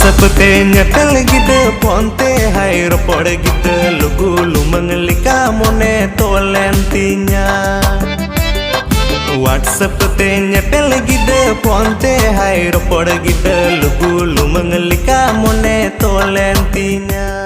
WhatsApp te nyetel gitu ponte hai ropor gitu lugu lumeng lika mone tolentinya. WhatsApp te nyetel gitu ponte hai ropor gitu lugu lumeng lika mone tolentinya.